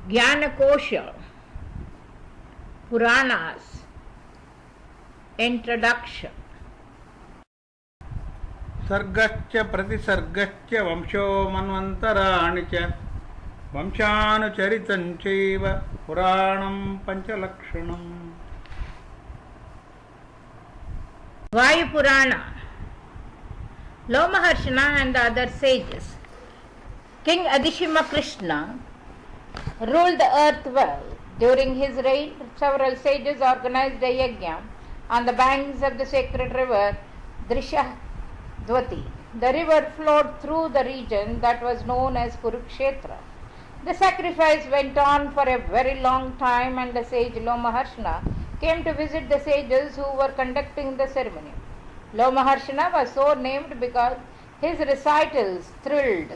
Jnanakosha, Puranas, Introduction. सर्गच्च प्रतिसर्गच्च वंशो मन्वन्तराणि च वंशानुचरितं चैव पुराणं पञ्चलक्षणम्. Vayu Purana. Lomaharshana and the other sages. King Adishima Krishna ruled the earth well. During his reign, several sages organized a yajna on the banks of the sacred river Drishadwati. The river flowed through the region that was known as Kurukshetra. The sacrifice went on for a very long time, and the sage Lomaharshana came to visit the sages who were conducting the ceremony. Lomaharshana was so named because his recitals thrilled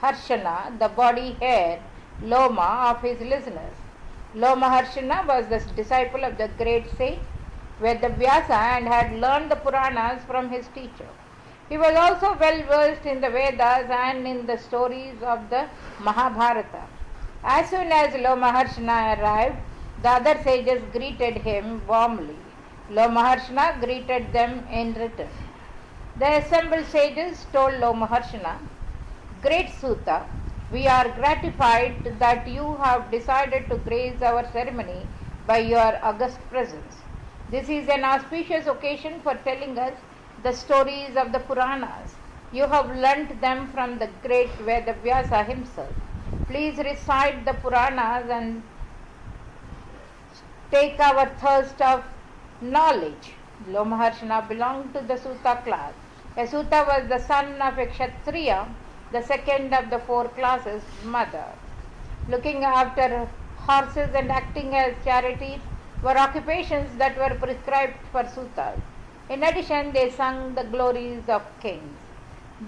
Harshana, the body hair, Loma of his listeners. Lomaharshana was the disciple of the great sage Vedavyasa and had learned the Puranas from his teacher. He was also well versed in the Vedas and in the stories of the Mahabharata. As soon as Lomaharshana arrived, the other sages greeted him warmly. Lomaharshana greeted them in return. The assembled sages told Lomaharshana, "Great Suta, we are gratified that you have decided to grace our ceremony by your august presence. This is an auspicious occasion for telling us the stories of the Puranas. You have learnt them from the great Vedavyasa himself. Please recite the Puranas and take our thirst of knowledge." Lomaharshana belonged to the Suta class. A Suta was the son of a Kshatriya, the second of the four classes, mother. Looking after horses and acting as charities were occupations that were prescribed for Sutas. In addition, they sung the glories of kings.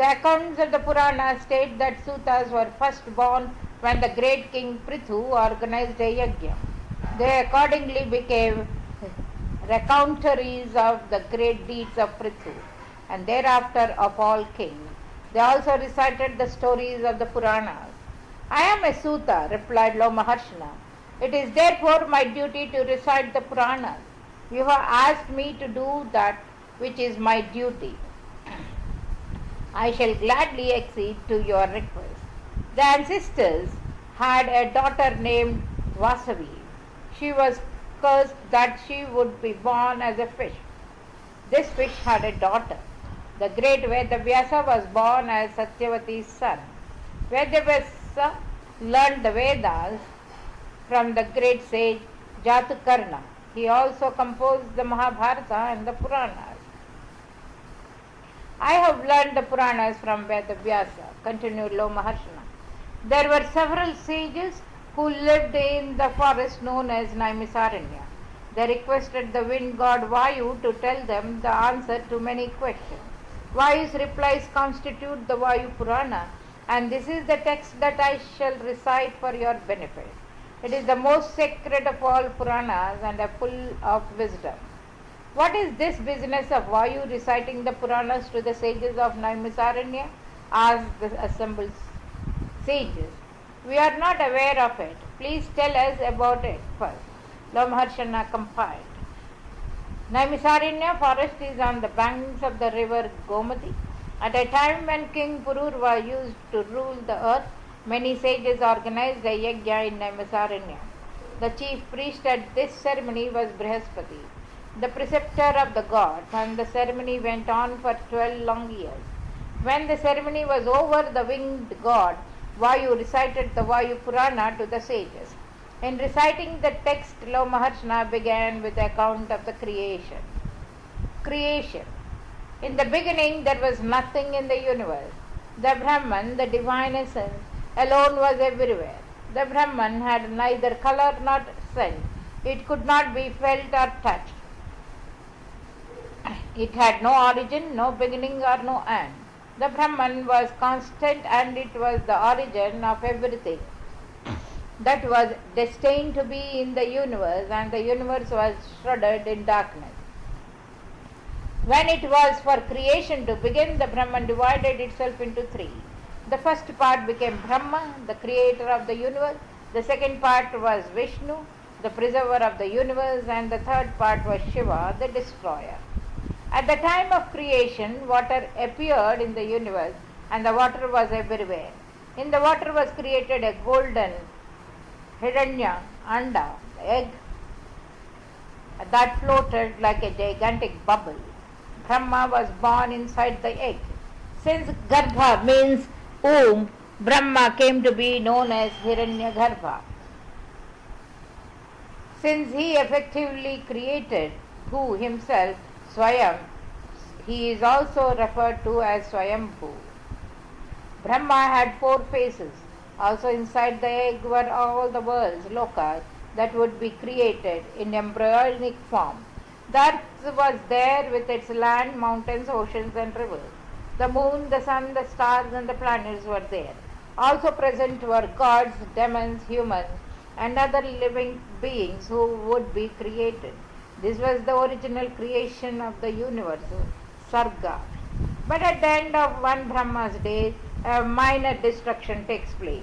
The accounts of the Purana state that Sutas were first born when the great king Prithu organized a yajna. They accordingly became recountaries of the great deeds of Prithu and thereafter of all kings. They also recited the stories of the Puranas. "I am a Suta," replied Lomaharshana. "It is therefore my duty to recite the Puranas. You have asked me to do that which is my duty. I shall gladly accede to your request." The ancestors had a daughter named Vasavi. She was cursed that she would be born as a fish. This fish had a daughter. The great Vedavyasa was born as Satyavati's son. Vedavyasa learned the Vedas from the great sage Jatakarna. He also composed the Mahabharata and the Puranas. "I have learned the Puranas from Vedavyasa," continued Lomaharshana. "There were several sages who lived in the forest known as Naimisaranya. They requested the wind god Vayu to tell them the answer to many questions. Vayu's replies constitute the Vayu Purana, and this is the text that I shall recite for your benefit. It is the most sacred of all Puranas and full of wisdom." "What is this business of Vayu reciting the Puranas to the sages of Naimisaranya?" asked the assembled sages. "We are not aware of it. Please tell us about it first." Lomaharshana complied. Naimisaranya forest is on the banks of the river Gomati. At a time when King Pururva used to rule the earth, many sages organized a yajna in Naimisaranya. The chief priest at this ceremony was Brihaspati, the preceptor of the gods, and the ceremony went on for 12 long years. When the ceremony was over, the winged god Vayu recited the Vayu Purana to the sages. In reciting the text, Lomaharshana began with the account of the creation. Creation. In the beginning, there was nothing in the universe. The Brahman, the divine essence, alone was everywhere. The Brahman had neither color nor scent. It could not be felt or touched. It had no origin, no beginning, or no end. The Brahman was constant, and it was the origin of everything that was destined to be in the universe, and the universe was shrouded in darkness. When it was for creation to begin, the Brahman divided itself into three. The first part became Brahma, the creator of the universe. The second part was Vishnu, the preserver of the universe, and the third part was Shiva, the destroyer. At the time of creation, water appeared in the universe and the water was everywhere. In the water was created a golden Hiranya, Anda, egg that floated like a gigantic bubble. Brahma was born inside the egg. Since Garbha means womb, Brahma came to be known as Hiranyagarbha. Since he effectively created who himself, Swayam, he is also referred to as Swayambhu. Brahma had 4 faces. Also inside the egg were all the worlds, lokas, that would be created in embryonic form. The earth was there with its land, mountains, oceans and rivers. The moon, the sun, the stars and the planets were there. Also present were gods, demons, humans and other living beings who would be created. This was the original creation of the universe, Sarga. But at the end of one Brahma's day, a minor destruction takes place.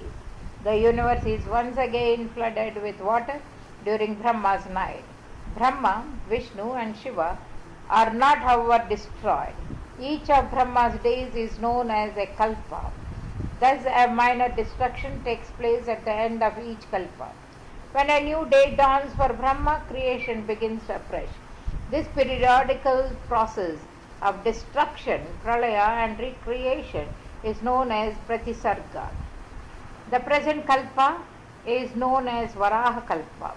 The universe is once again flooded with water during Brahma's night. Brahma, Vishnu and Shiva are not however destroyed. Each of Brahma's days is known as a kalpa. Thus a minor destruction takes place at the end of each kalpa. When a new day dawns for Brahma, creation begins afresh. This periodical process of destruction, pralaya and recreation is known as pratisarga. The present kalpa is known as Varaha kalpa.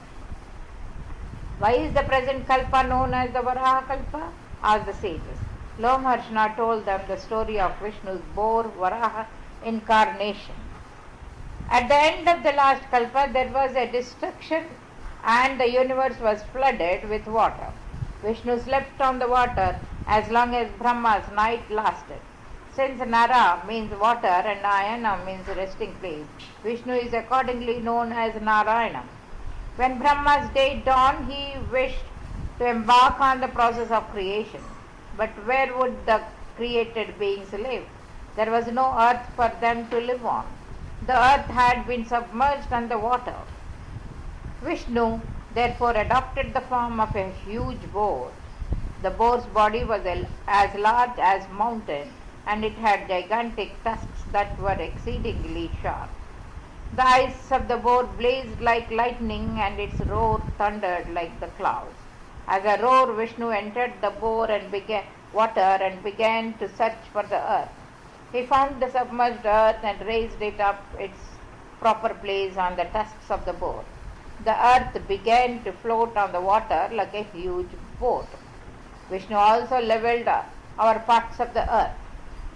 Why is the present kalpa known as the Varaha kalpa? Asked the sages. Lomaharshana told them the story of Vishnu's boar Varaha incarnation. At the end of the last kalpa, there was a destruction and the universe was flooded with water. Vishnu slept on the water as long as Brahma's night lasted. Since Nara means water and Ayana means resting place, Vishnu is accordingly known as Narayana. When Brahma's day dawned, he wished to embark on the process of creation. But where would the created beings live? There was no earth for them to live on. The earth had been submerged under water. Vishnu therefore adopted the form of a huge boar. The boar's body was as large as a mountain and it had gigantic tusks that were exceedingly sharp. The eyes of the boar blazed like lightning and its roar thundered like the clouds. As a roar, Vishnu entered the boar and began to search for the earth. He found the submerged earth and raised it up its proper place on the tusks of the boar. The earth began to float on the water like a huge boat. Vishnu also leveled our parts of the earth.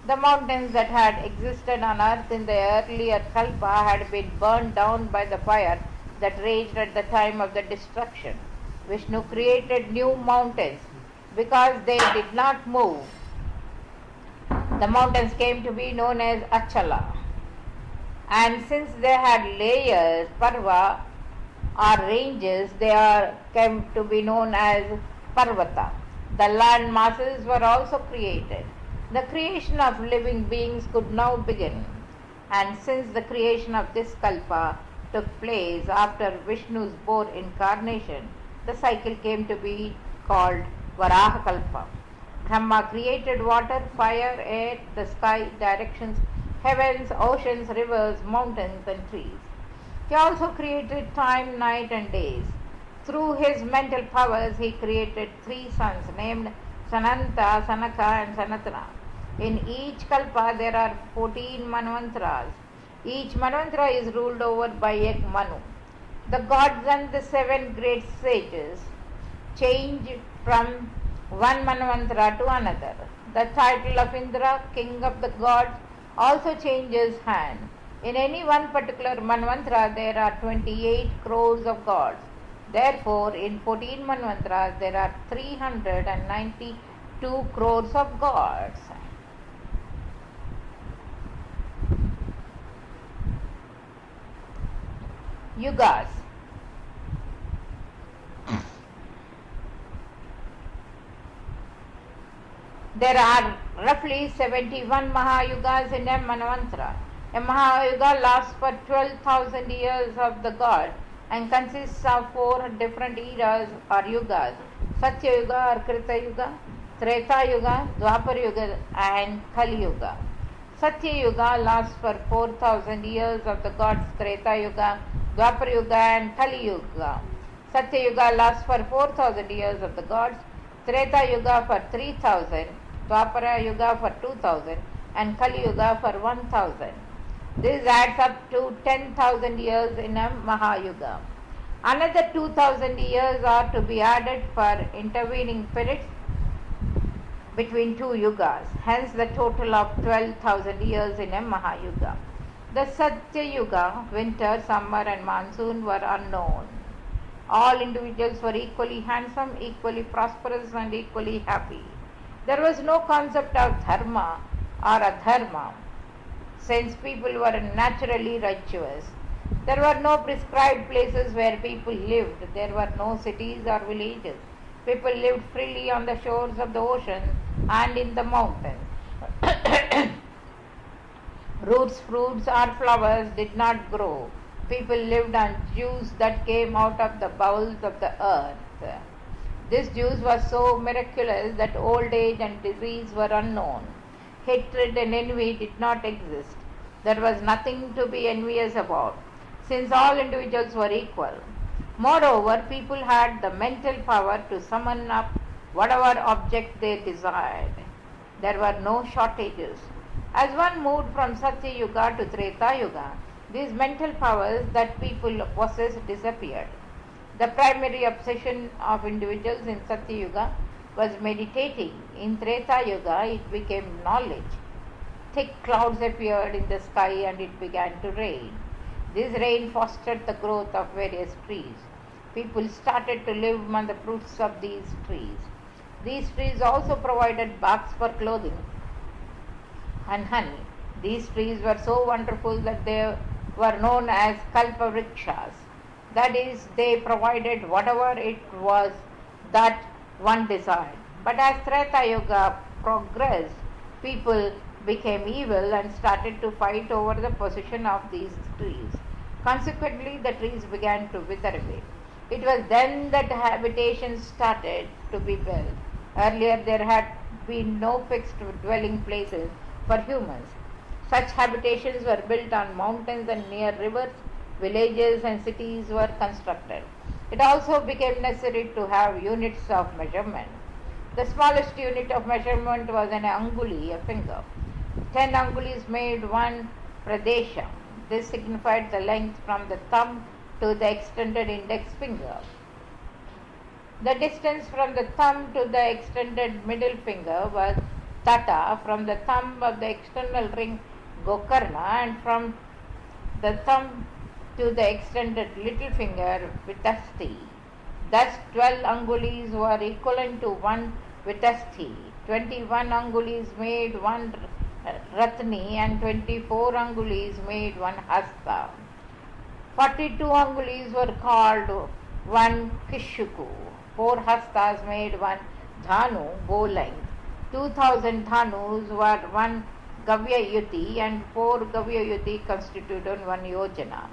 The mountains that had existed on earth in the earlier kalpa had been burned down by the fire that raged at the time of the destruction. Vishnu created new mountains. Because they did not move, the mountains came to be known as Achala. And since they had layers, parva or ranges, came to be known as Parvata. The land masses were also created. The creation of living beings could now begin. And since the creation of this kalpa took place after Vishnu's boar incarnation, the cycle came to be called Varaha kalpa. Brahma created water, fire, air, the sky, directions, heavens, oceans, rivers, mountains and trees. He also created time, night and days. Through his mental powers, he created 3 sons named Sananta, Sanaka and Sanatana. In each kalpa there are 14 manvantras. Each manvantara is ruled over by a Manu. The gods and the 7 great sages change from one manvantara to another. The title of Indra, king of the gods, also changes hand. In any one particular manvantara there are 28 crores of gods. Therefore, in 14 manvantaras there are 392 crores of gods. Yugas. There are roughly 71 Mahayugas in a Manvantara. A A Mahayuga lasts for 12,000 years of the god and consists of 4 different eras or yugas: Satya Yuga or Krita Yuga, Treta Yuga, Dwapar Yuga, and Kali Yuga. Satya Yuga lasts for 4,000 years of the gods Treta Yuga, Dwapar Yuga, and Kali Yuga. Satya Yuga lasts for 4,000 years of the gods, Treta Yuga for 3,000, Dwapara Yuga for 2,000, and Kali Yuga for 1,000. This adds up to 10,000 years in a Mahayuga. Another 2,000 years are to be added for intervening periods between two yugas, hence the total of 12,000 years in a Mahayuga. The Satya Yuga, winter, summer, and monsoon were unknown. All individuals were equally handsome, equally prosperous, and equally happy. There was no concept of dharma or adharma, since people were naturally righteous. There were no prescribed places where people lived. There were no cities or villages. People lived freely on the shores of the ocean and in the mountains. Roots, fruits, or flowers did not grow. People lived on juice that came out of the bowels of the earth. This juice was so miraculous that old age and disease were unknown. Hatred and envy did not exist. There was nothing to be envious about, since all individuals were equal. Moreover, people had the mental power to summon up whatever object they desired. There were no shortages. As one moved from Satya Yuga to Treta Yuga, these mental powers that people possessed disappeared. The primary obsession of individuals in Satya Yuga was meditating. In Treta Yuga, it became knowledge. Thick clouds appeared in the sky and it began to rain. This rain fostered the growth of various trees. People started to live on the fruits of these trees. These trees also provided barks for clothing and honey. These trees were so wonderful that they were known as kalpavrikshas. That is, they provided whatever it was that one desired. But as Treta Yuga progressed, people became evil and started to fight over the possession of these trees. Consequently, the trees began to wither away. It was then that habitations started to be built. Earlier, there had been no fixed dwelling places for humans. Such habitations were built on mountains and near rivers. Villages and cities were constructed. It also became necessary to have units of measurement. The smallest unit of measurement was an anguli, a finger. 10 angulis made one pradesha. This signified the length from the thumb to the extended index finger. The distance from the thumb to the extended middle finger was tata, from the thumb of the external ring gokarna, and from the thumb to the extended little finger vitasti. Thus 12 angulis were equivalent to one vitasti. 21 angulis made one ratni and 24 angulis made one hasta. 42 angulis were called one kishuku. 4 hastas made one dhanu, bow length. 2000 dhanus were one gavyayuti and 4 gavyayuti constituted one yojana.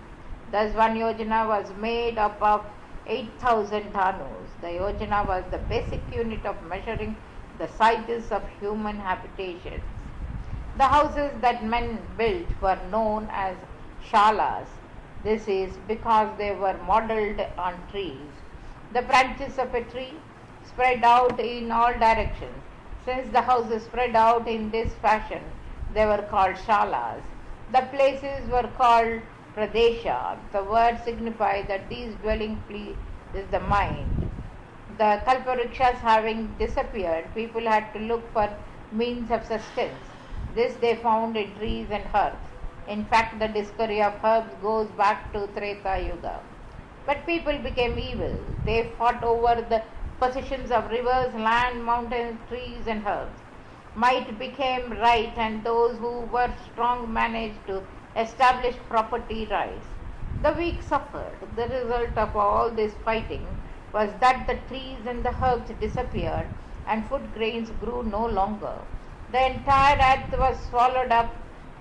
Thus one yojana was made up of 8,000 dhanus. The yojana was the basic unit of measuring the sizes of human habitations. The houses that men built were known as shalas. This is because they were modeled on trees. The branches of a tree spread out in all directions. Since the houses spread out in this fashion, they were called shalas. The places were called pradesha. The word signifies that these dwelling place is the mind. The kalparikshas having disappeared, people had to look for means of sustenance. This they found in trees and herbs. In fact, the discovery of herbs goes back to Treta Yuga. But people became evil. They fought over the possessions of rivers, land, mountains, trees, and herbs. Might became right, and those who were strong managed to establish property rights. The weak suffered. The result of all this fighting was that the trees and the herbs disappeared and food grains grew no longer. The entire earth was swallowed up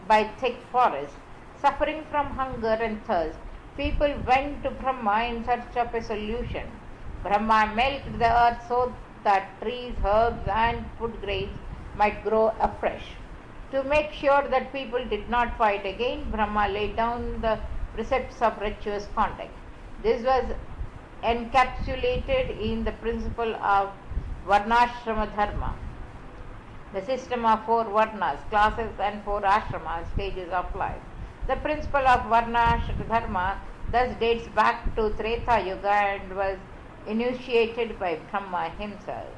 by thick forests. Suffering from hunger and thirst, people went to Brahma in search of a solution. Brahma milked the earth so that trees, herbs, and food grains might grow afresh. To make sure that people did not fight again, Brahma laid down the precepts of virtuous conduct. This was encapsulated in the principle of Varnashrama Dharma, the system of 4 Varnas, classes, and 4 Ashramas, stages of life. The principle of Varnashrama Dharma thus dates back to Treta Yuga and was initiated by Brahma himself.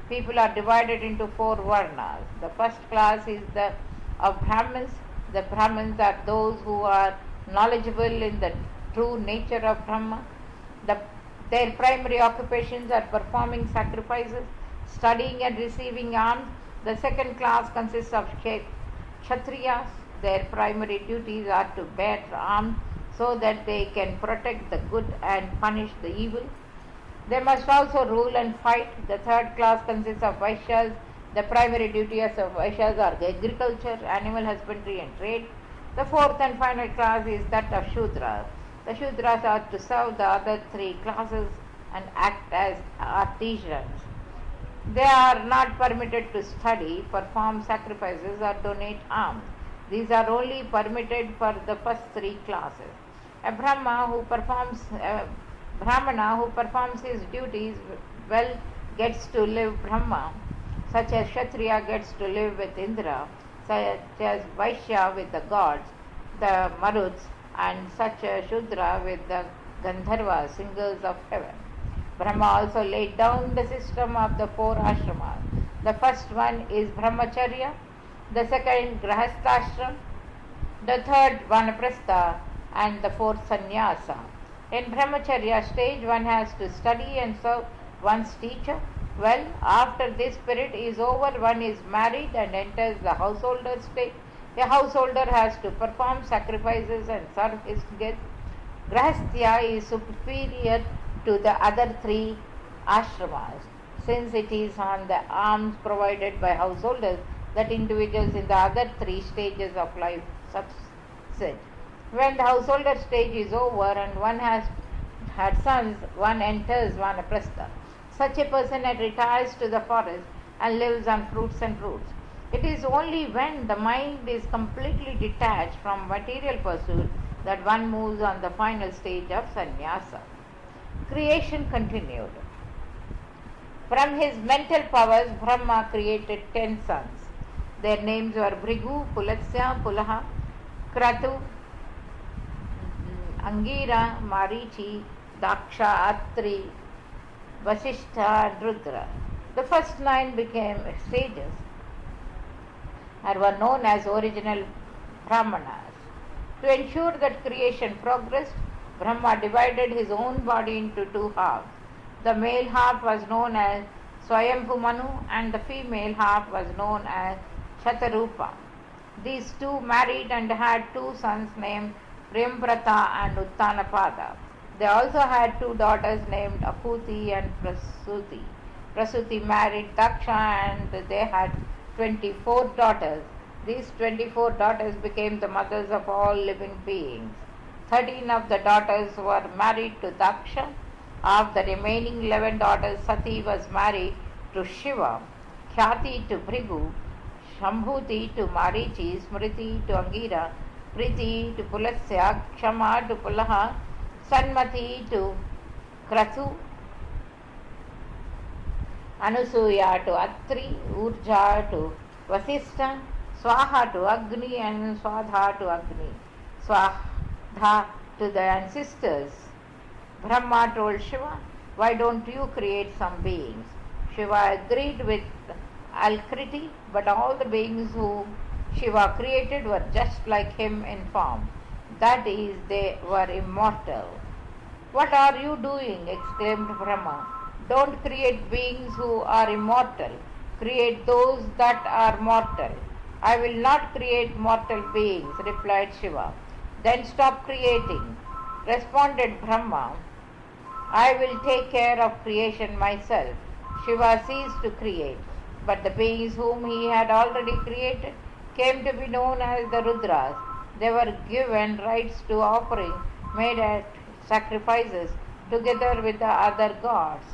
People are divided into 4 Varnas. The first class is the of Brahmins. The Brahmins are those who are knowledgeable in the true nature of Brahma. Their primary occupations are performing sacrifices, studying and receiving alms. The second class consists of Kshatriyas. Their primary duties are to bear arms so that they can protect the good and punish the evil. They must also rule and fight. The third class consists of Vaishyas. The primary duties of Vaishyas are agriculture, animal husbandry, and trade. The fourth and final class is that of Shudras. The Shudras are to serve the other 3 classes and act as artisans. They are not permitted to study, perform sacrifices, or donate alms. These are only permitted for the first 3 classes. A Brahmana who performs his duties well gets to live Brahma, such as Kshatriya gets to live with Indra, such as Vaishya with the gods, the Maruts, and such a Shudra with the Gandharvas, singers of heaven. Brahma also laid down the system of the 4 ashramas. The first one is Brahmacharya, the second Grahasthashram, the third Vanaprastha, and the fourth Sannyasa. In Brahmacharya stage, one has to study and serve one's teacher. Well, after this period is over, one is married and enters the householder stage. A householder has to perform sacrifices and serve his guests. Grahasthya is superior to the other 3 ashramas, since it is on the alms provided by householders that individuals in the other 3 stages of life subsist. When the householder stage is over and one has had sons, one enters Vanaprastha. Such a person retires to the forest and lives on fruits and roots. It is only when the mind is completely detached from material pursuit that one moves on the final stage of sannyasa. Creation continued. From his mental powers, Brahma created 10 sons. Their names were Bhrigu, Pulatsya, Pulaha, Kratu, Angira, Marichi, Daksha, Atri, Vasishtha, and Rudra. The first 9 became sages and were known as original Brahmanas. To ensure that creation progressed, Brahma divided his own body into 2 halves. The male half was known as Swayambhu Manu and the female half was known as Shatarupa. These 2 married and had 2 sons named Priyambrata and Uttanapada. They also had 2 daughters named Akuti and Prasuti. Prasuti married Daksha and they had 24 daughters. These 24 daughters became the mothers of all living beings. 13 of the daughters were married to Daksha. Of the remaining 11 daughters, Sati was married to Shiva, Khyati to Bhrigu, Shambhuti to Marichi, Smriti to Angira, Priti to Pulasya, Kshama to Pulaha, Sanmati to Kratu, Anusuya to Atri, Urja to Vasistha, Swaha to Agni, and Swadha to Agni. Swadha to the ancestors. Brahma told Shiva, "Why don't you create some beings?" Shiva agreed with Alakriti, but all the beings whom Shiva created were just like him in form. That is, they were immortal. "What are you doing?" exclaimed Brahma. "Don't create beings who are immortal. Create those that are mortal." "I will not create mortal beings," replied Shiva. "Then stop creating," responded Brahma. "I will take care of creation myself." Shiva ceased to create, but the beings whom he had already created came to be known as the Rudras. They were given rights to offering made at sacrifices together with the other gods.